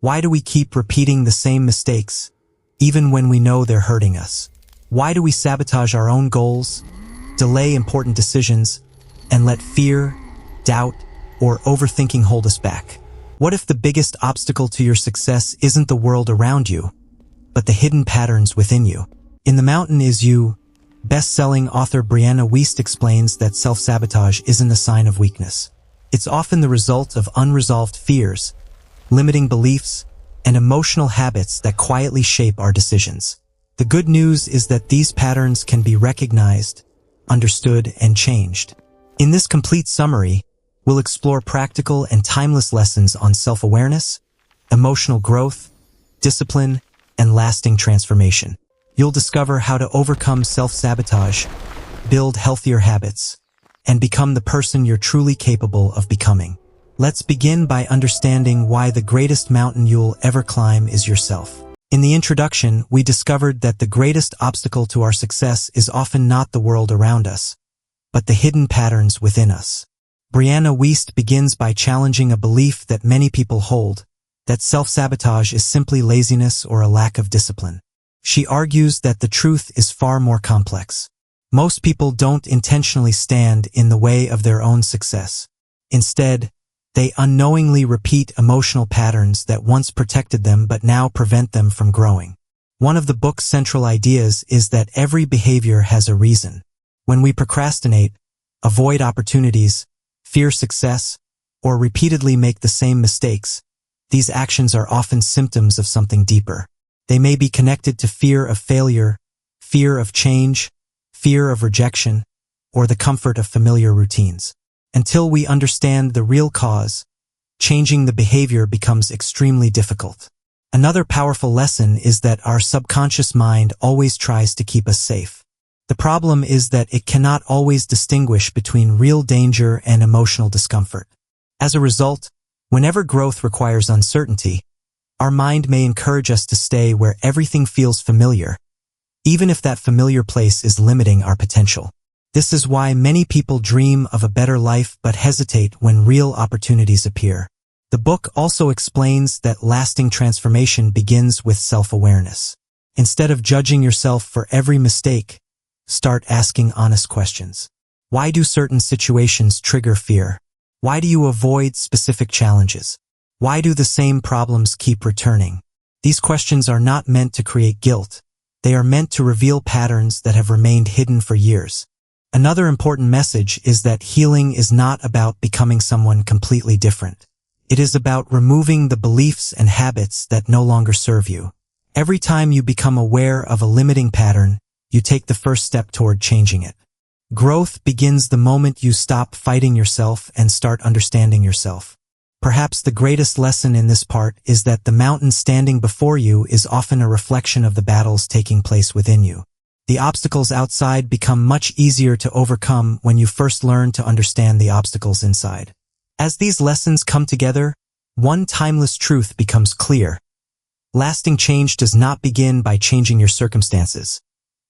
Why do we keep repeating the same mistakes, even when we know they're hurting us? Why do we sabotage our own goals, delay important decisions, and let fear, doubt, or overthinking hold us back? What if the biggest obstacle to your success isn't the world around you, but the hidden patterns within you? In The Mountain Is You, best-selling author Brianna Wiest explains that self-sabotage isn't a sign of weakness. It's often the result of unresolved fears, limiting beliefs, and emotional habits that quietly shape our decisions. The good news is that these patterns can be recognized, understood, and changed. In this complete summary, we'll explore practical and timeless lessons on self-awareness, emotional growth, discipline, and lasting transformation. You'll discover how to overcome self-sabotage, build healthier habits, and become the person you're truly capable of becoming. Let's begin by understanding why the greatest mountain you'll ever climb is yourself. In the introduction, we discovered that the greatest obstacle to our success is often not the world around us, but the hidden patterns within us. Brianna Wiest begins by challenging a belief that many people hold, that self-sabotage is simply laziness or a lack of discipline. She argues that the truth is far more complex. Most people don't intentionally stand in the way of their own success. Instead, they unknowingly repeat emotional patterns that once protected them but now prevent them from growing. One of the book's central ideas is that every behavior has a reason. When we procrastinate, avoid opportunities, fear success, or repeatedly make the same mistakes, these actions are often symptoms of something deeper. They may be connected to fear of failure, fear of change, fear of rejection, or the comfort of familiar routines. Until we understand the real cause, changing the behavior becomes extremely difficult. Another powerful lesson is that our subconscious mind always tries to keep us safe. The problem is that it cannot always distinguish between real danger and emotional discomfort. As a result, whenever growth requires uncertainty, our mind may encourage us to stay where everything feels familiar, even if that familiar place is limiting our potential. This is why many people dream of a better life but hesitate when real opportunities appear. The book also explains that lasting transformation begins with self-awareness. Instead of judging yourself for every mistake, start asking honest questions. Why do certain situations trigger fear? Why do you avoid specific challenges? Why do the same problems keep returning? These questions are not meant to create guilt. They are meant to reveal patterns that have remained hidden for years. Another important message is that healing is not about becoming someone completely different. It is about removing the beliefs and habits that no longer serve you. Every time you become aware of a limiting pattern, you take the first step toward changing it. Growth begins the moment you stop fighting yourself and start understanding yourself. Perhaps the greatest lesson in this part is that the mountain standing before you is often a reflection of the battles taking place within you. The obstacles outside become much easier to overcome when you first learn to understand the obstacles inside. As these lessons come together, one timeless truth becomes clear. Lasting change does not begin by changing your circumstances.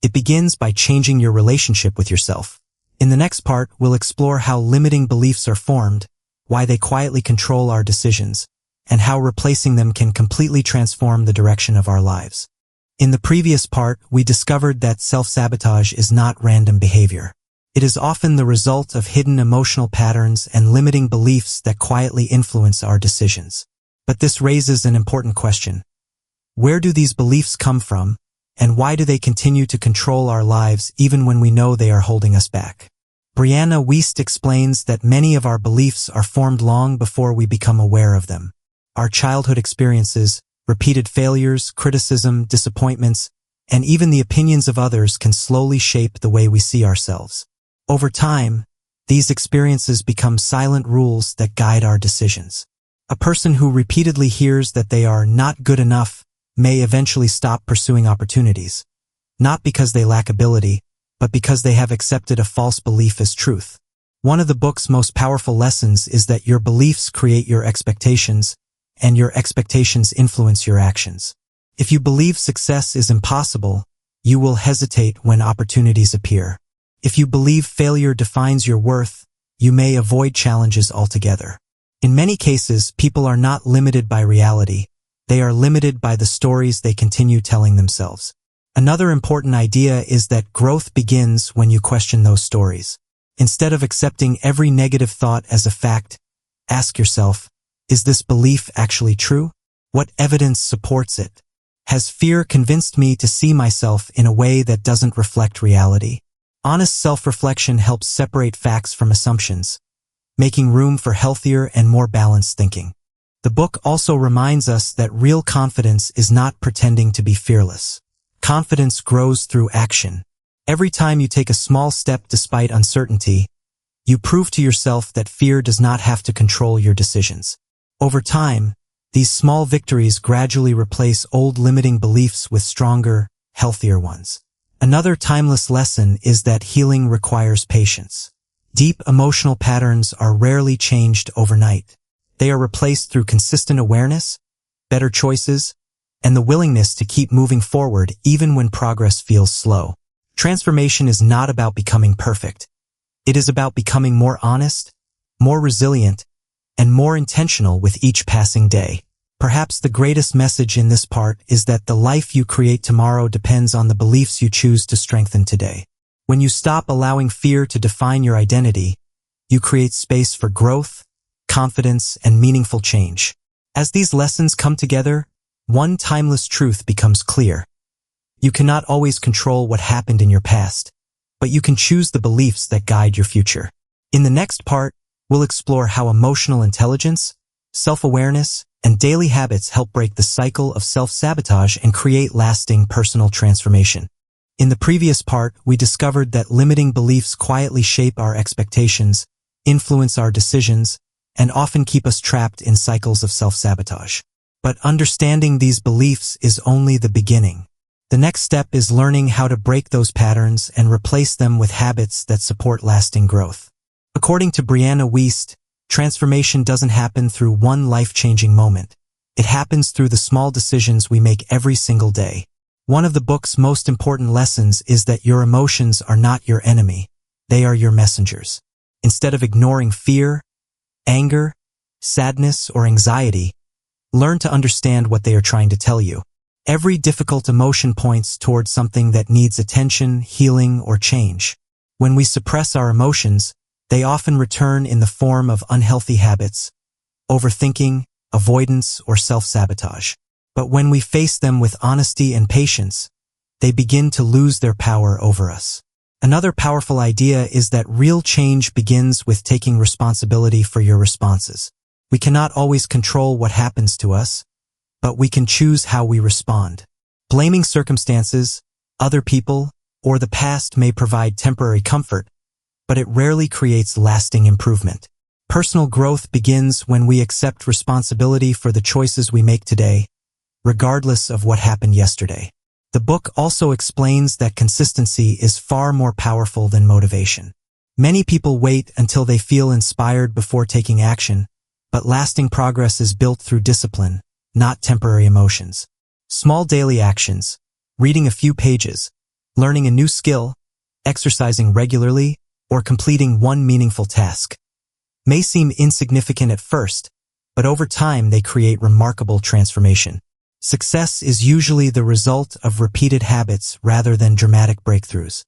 It begins by changing your relationship with yourself. In the next part, we'll explore how limiting beliefs are formed, why they quietly control our decisions, and how replacing them can completely transform the direction of our lives. In the previous part, we discovered that self-sabotage is not random behavior. It is often the result of hidden emotional patterns and limiting beliefs that quietly influence our decisions. But this raises an important question. Where do these beliefs come from, and why do they continue to control our lives even when we know they are holding us back? Brianna Wiest explains that many of our beliefs are formed long before we become aware of them. Our childhood experiences, repeated failures, criticism, disappointments, and even the opinions of others can slowly shape the way we see ourselves. Over time, these experiences become silent rules that guide our decisions. A person who repeatedly hears that they are not good enough may eventually stop pursuing opportunities, not because they lack ability, but because they have accepted a false belief as truth. One of the book's most powerful lessons is that your beliefs create your expectations, and your expectations influence your actions. If you believe success is impossible, you will hesitate when opportunities appear. If you believe failure defines your worth, you may avoid challenges altogether. In many cases, people are not limited by reality. They are limited by the stories they continue telling themselves. Another important idea is that growth begins when you question those stories. Instead of accepting every negative thought as a fact, ask yourself, is this belief actually true? What evidence supports it? Has fear convinced me to see myself in a way that doesn't reflect reality? Honest self-reflection helps separate facts from assumptions, making room for healthier and more balanced thinking. The book also reminds us that real confidence is not pretending to be fearless. Confidence grows through action. Every time you take a small step despite uncertainty, you prove to yourself that fear does not have to control your decisions. Over time, these small victories gradually replace old limiting beliefs with stronger, healthier ones. Another timeless lesson is that healing requires patience. Deep emotional patterns are rarely changed overnight. They are replaced through consistent awareness, better choices, and the willingness to keep moving forward even when progress feels slow. Transformation is not about becoming perfect. It is about becoming more honest, more resilient, and more intentional with each passing day. Perhaps the greatest message in this part is that the life you create tomorrow depends on the beliefs you choose to strengthen today. When you stop allowing fear to define your identity, you create space for growth, confidence, and meaningful change. As these lessons come together, one timeless truth becomes clear. You cannot always control what happened in your past, but you can choose the beliefs that guide your future. In the next part, we'll explore how emotional intelligence, self-awareness, and daily habits help break the cycle of self-sabotage and create lasting personal transformation. In the previous part, we discovered that limiting beliefs quietly shape our expectations, influence our decisions, and often keep us trapped in cycles of self-sabotage. But understanding these beliefs is only the beginning. The next step is learning how to break those patterns and replace them with habits that support lasting growth. According to Brianna Wiest, transformation doesn't happen through one life-changing moment. It happens through the small decisions we make every single day. One of the book's most important lessons is that your emotions are not your enemy. They are your messengers. Instead of ignoring fear, anger, sadness, or anxiety, learn to understand what they are trying to tell you. Every difficult emotion points towards something that needs attention, healing, or change. When we suppress our emotions, they often return in the form of unhealthy habits, overthinking, avoidance, or self-sabotage. But when we face them with honesty and patience, they begin to lose their power over us. Another powerful idea is that real change begins with taking responsibility for your responses. We cannot always control what happens to us, but we can choose how we respond. Blaming circumstances, other people, or the past may provide temporary comfort, but it rarely creates lasting improvement. Personal growth begins when we accept responsibility for the choices we make today, regardless of what happened yesterday. The book also explains that consistency is far more powerful than motivation. Many people wait until they feel inspired before taking action, but lasting progress is built through discipline, not temporary emotions. Small daily actions, reading a few pages, learning a new skill, exercising regularly, or completing one meaningful task, may seem insignificant at first, but over time they create remarkable transformation. Success is usually the result of repeated habits rather than dramatic breakthroughs.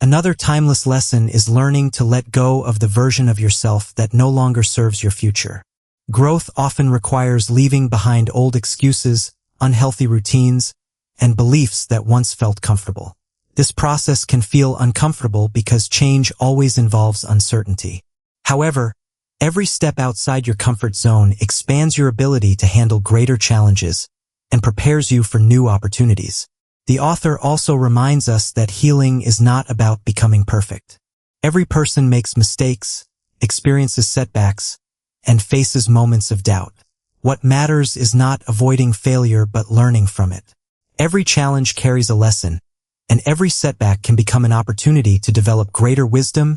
Another timeless lesson is learning to let go of the version of yourself that no longer serves your future. Growth often requires leaving behind old excuses, unhealthy routines, and beliefs that once felt comfortable. This process can feel uncomfortable because change always involves uncertainty. However, every step outside your comfort zone expands your ability to handle greater challenges and prepares you for new opportunities. The author also reminds us that healing is not about becoming perfect. Every person makes mistakes, experiences setbacks, and faces moments of doubt. What matters is not avoiding failure but learning from it. Every challenge carries a lesson, and every setback can become an opportunity to develop greater wisdom,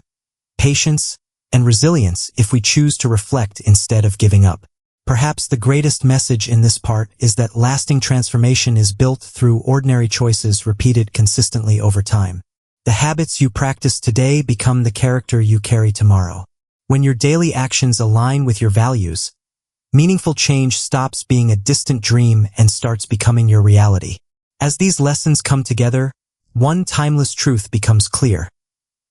patience, and resilience if we choose to reflect instead of giving up. Perhaps the greatest message in this part is that lasting transformation is built through ordinary choices repeated consistently over time. The habits you practice today become the character you carry tomorrow. When your daily actions align with your values, Meaningful change stops being a distant dream and starts becoming your reality. As these lessons come together, one timeless truth becomes clear.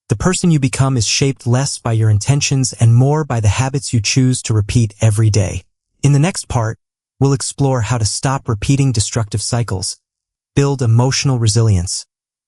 The person you become is shaped less by your intentions and more by the habits you choose to repeat every day. In the next part, we'll explore how to stop repeating destructive cycles, build emotional resilience,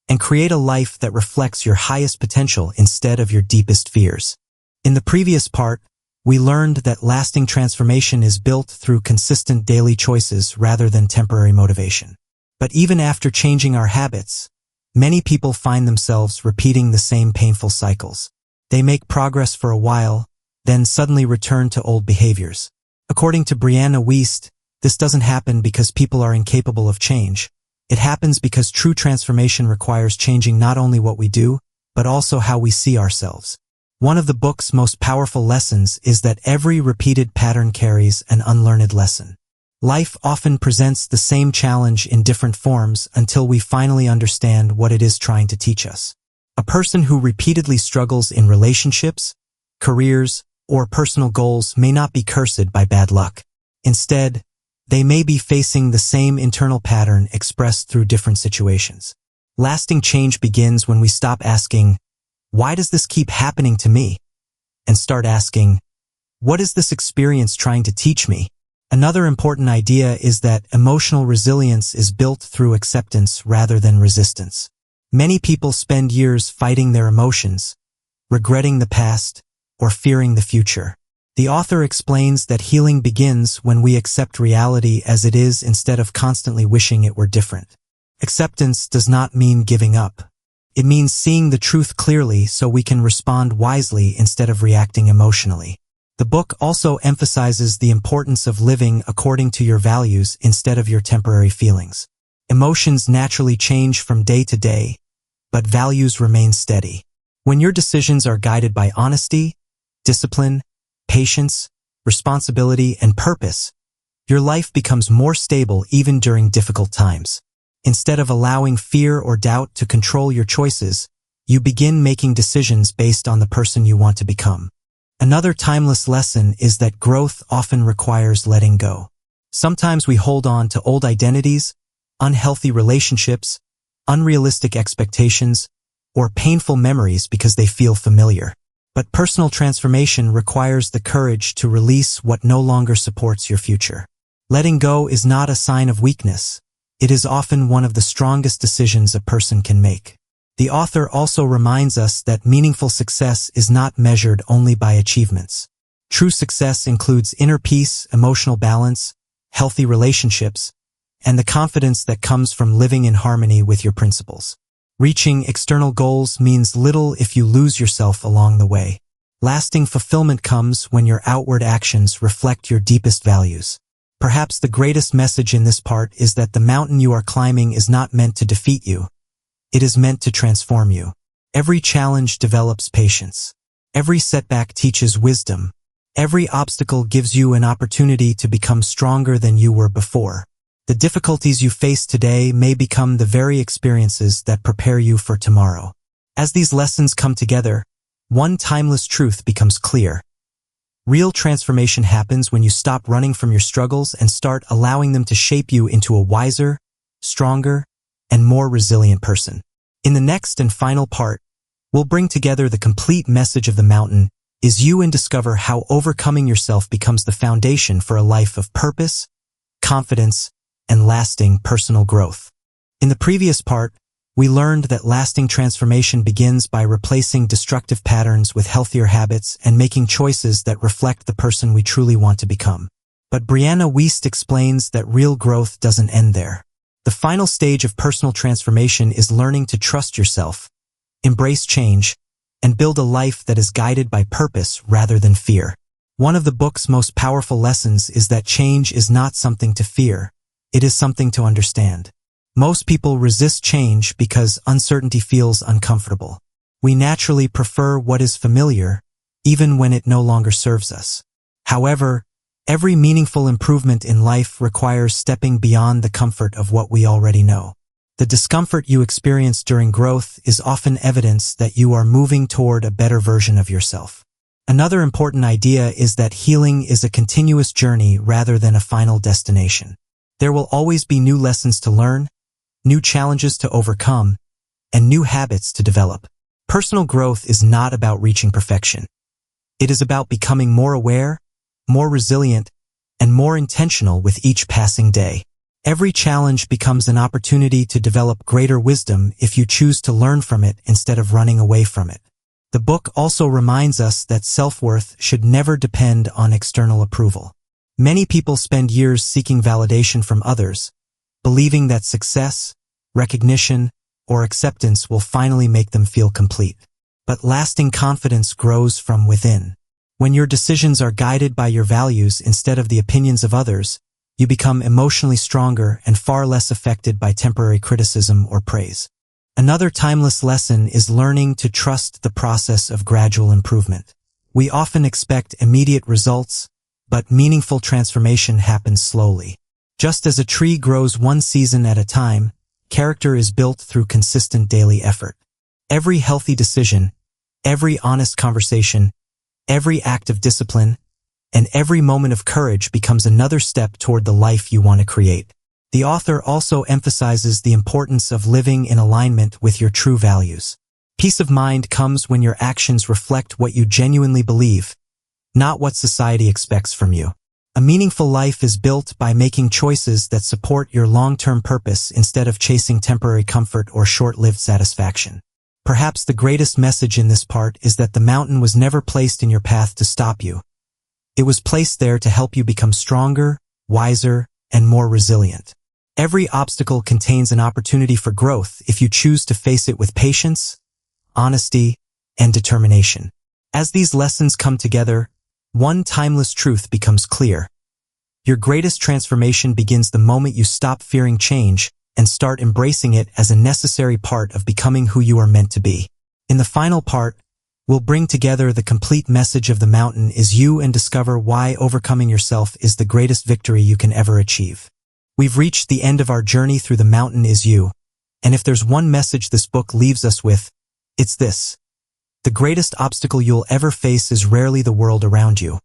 and create a life that reflects your highest potential instead of your deepest fears. In the previous part, we learned that lasting transformation is built through consistent daily choices rather than temporary motivation. But even after changing our habits, many people find themselves repeating the same painful cycles. They make progress for a while, then suddenly return to old behaviors. According to Brianna Wiest, this doesn't happen because people are incapable of change. It happens because true transformation requires changing not only what we do, but also how we see ourselves. One of the book's most powerful lessons is that every repeated pattern carries an unlearned lesson. Life often presents the same challenge in different forms until we finally understand what it is trying to teach us. A person who repeatedly struggles in relationships, careers, or personal goals may not be cursed by bad luck. Instead, they may be facing the same internal pattern expressed through different situations. Lasting change begins when we stop asking, "Why does this keep happening to me?" and start asking, "What is this experience trying to teach me?" Another important idea is that emotional resilience is built through acceptance rather than resistance. Many people spend years fighting their emotions, regretting the past, or fearing the future. The author explains that healing begins when we accept reality as it is instead of constantly wishing it were different. Acceptance does not mean giving up. It means seeing the truth clearly so we can respond wisely instead of reacting emotionally. The book also emphasizes the importance of living according to your values instead of your temporary feelings. Emotions naturally change from day to day, but values remain steady. When your decisions are guided by honesty, discipline, patience, responsibility, and purpose, your life becomes more stable even during difficult times. Instead of allowing fear or doubt to control your choices, you begin making decisions based on the person you want to become. Another timeless lesson is that growth often requires letting go. Sometimes we hold on to old identities, unhealthy relationships, unrealistic expectations, or painful memories because they feel familiar. But personal transformation requires the courage to release what no longer supports your future. Letting go is not a sign of weakness. It is often one of the strongest decisions a person can make. The author also reminds us that meaningful success is not measured only by achievements. True success includes inner peace, emotional balance, healthy relationships, and the confidence that comes from living in harmony with your principles. Reaching external goals means little if you lose yourself along the way. Lasting fulfillment comes when your outward actions reflect your deepest values. Perhaps the greatest message in this part is that the mountain you are climbing is not meant to defeat you. It is meant to transform you. Every challenge develops patience. Every setback teaches wisdom. Every obstacle gives you an opportunity to become stronger than you were before. The difficulties you face today may become the very experiences that prepare you for tomorrow. As these lessons come together, one timeless truth becomes clear. Real transformation happens when you stop running from your struggles and start allowing them to shape you into a wiser, stronger, and more resilient person. In the next and final part, we'll bring together the complete message of the mountain is you and discover how overcoming yourself becomes the foundation for a life of purpose, confidence, and lasting personal growth. In the previous part, we learned that lasting transformation begins by replacing destructive patterns with healthier habits and making choices that reflect the person we truly want to become. But Brianna Wiest explains that real growth doesn't end there. The final stage of personal transformation is learning to trust yourself, embrace change, and build a life that is guided by purpose rather than fear. One of the book's most powerful lessons is that change is not something to fear, it is something to understand. Most people resist change because uncertainty feels uncomfortable. We naturally prefer what is familiar, even when it no longer serves us. However, every meaningful improvement in life requires stepping beyond the comfort of what we already know. The discomfort you experience during growth is often evidence that you are moving toward a better version of yourself. Another important idea is that healing is a continuous journey rather than a final destination. There will always be new lessons to learn, new challenges to overcome, and new habits to develop. Personal growth is not about reaching perfection. It is about becoming more aware, more resilient, and more intentional with each passing day. Every challenge becomes an opportunity to develop greater wisdom if you choose to learn from it instead of running away from it. The book also reminds us that self-worth should never depend on external approval. Many people spend years seeking validation from others, believing that success, recognition, or acceptance will finally make them feel complete. But lasting confidence grows from within. When your decisions are guided by your values instead of the opinions of others, you become emotionally stronger and far less affected by temporary criticism or praise. Another timeless lesson is learning to trust the process of gradual improvement. We often expect immediate results, but meaningful transformation happens slowly. Just as a tree grows one season at a time, character is built through consistent daily effort. Every healthy decision, every honest conversation, every act of discipline, and every moment of courage becomes another step toward the life you want to create. The author also emphasizes the importance of living in alignment with your true values. Peace of mind comes when your actions reflect what you genuinely believe, not what society expects from you. A meaningful life is built by making choices that support your long-term purpose instead of chasing temporary comfort or short-lived satisfaction. Perhaps the greatest message in this part is that the mountain was never placed in your path to stop you. It was placed there to help you become stronger, wiser, and more resilient. Every obstacle contains an opportunity for growth if you choose to face it with patience, honesty, and determination. As these lessons come together, one timeless truth becomes clear. Your greatest transformation begins the moment you stop fearing change and start embracing it as a necessary part of becoming who you are meant to be. In the final part, we'll bring together the complete message of the mountain is you and discover why overcoming yourself is the greatest victory you can ever achieve. We've reached the end of our journey through the mountain is you, and if there's one message this book leaves us with, it's this. The greatest obstacle you'll ever face is rarely the world around you.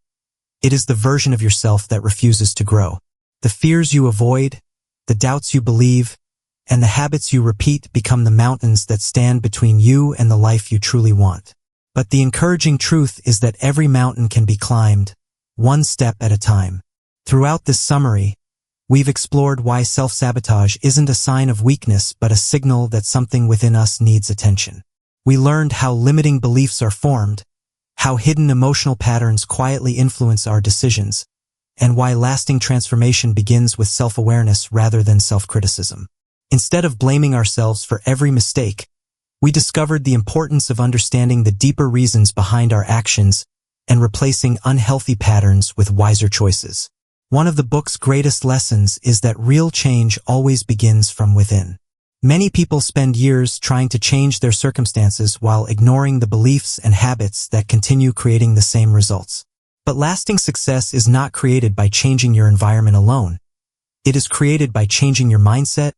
It is the version of yourself that refuses to grow. The fears you avoid, the doubts you believe, and the habits you repeat become the mountains that stand between you and the life you truly want. But the encouraging truth is that every mountain can be climbed, one step at a time. Throughout this summary, we've explored why self-sabotage isn't a sign of weakness but a signal that something within us needs attention. We learned how limiting beliefs are formed, how hidden emotional patterns quietly influence our decisions, and why lasting transformation begins with self-awareness rather than self-criticism. Instead of blaming ourselves for every mistake, we discovered the importance of understanding the deeper reasons behind our actions and replacing unhealthy patterns with wiser choices. One of the book's greatest lessons is that real change always begins from within. Many people spend years trying to change their circumstances while ignoring the beliefs and habits that continue creating the same results. But lasting success is not created by changing your environment alone. It is created by changing your mindset,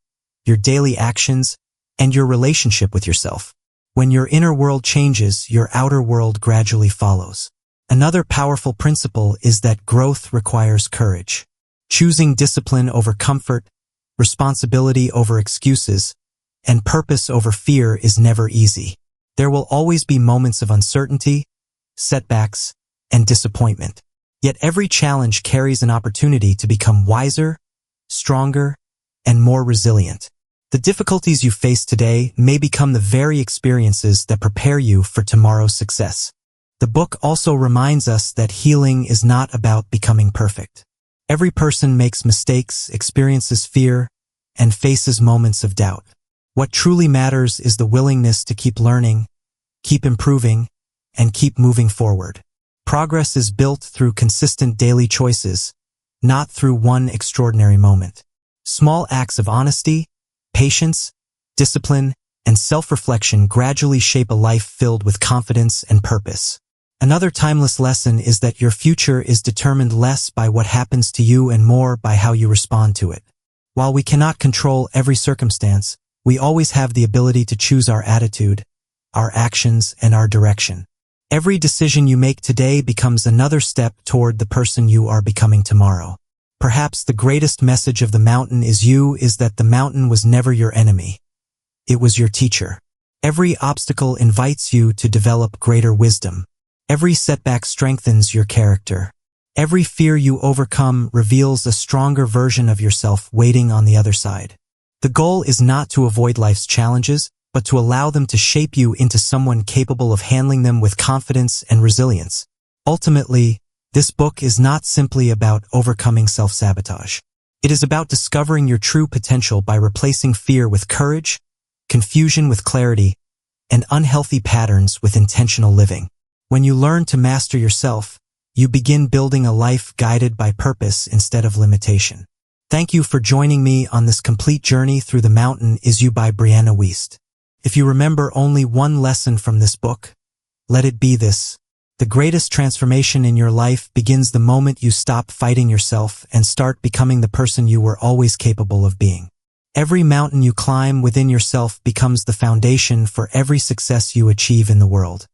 your daily actions, and your relationship with yourself. When your inner world changes, your outer world gradually follows. Another powerful principle is that growth requires courage. Choosing discipline over comfort, responsibility over excuses, and purpose over fear is never easy. There will always be moments of uncertainty, setbacks, and disappointment. Yet every challenge carries an opportunity to become wiser, stronger, and more resilient. The difficulties you face today may become the very experiences that prepare you for tomorrow's success. The book also reminds us that healing is not about becoming perfect. Every person makes mistakes, experiences fear, and faces moments of doubt. What truly matters is the willingness to keep learning, keep improving, and keep moving forward. Progress is built through consistent daily choices, not through one extraordinary moment. Small acts of honesty, patience, discipline, and self-reflection gradually shape a life filled with confidence and purpose. Another timeless lesson is that your future is determined less by what happens to you and more by how you respond to it. While we cannot control every circumstance, we always have the ability to choose our attitude, our actions, and our direction. Every decision you make today becomes another step toward the person you are becoming tomorrow. Perhaps the greatest message of the mountain is that the mountain was never your enemy. It was your teacher. Every obstacle invites you to develop greater wisdom. Every setback strengthens your character. Every fear you overcome reveals a stronger version of yourself waiting on the other side. The goal is not to avoid life's challenges, but to allow them to shape you into someone capable of handling them with confidence and resilience. Ultimately, this book is not simply about overcoming self-sabotage. It is about discovering your true potential by replacing fear with courage, confusion with clarity, and unhealthy patterns with intentional living. When you learn to master yourself, you begin building a life guided by purpose instead of limitation. Thank you for joining me on this complete journey through the mountain by Brianna Wiest. If you remember only one lesson from this book, let it be this. The greatest transformation in your life begins the moment you stop fighting yourself and start becoming the person you were always capable of being. Every mountain you climb within yourself becomes the foundation for every success you achieve in the world.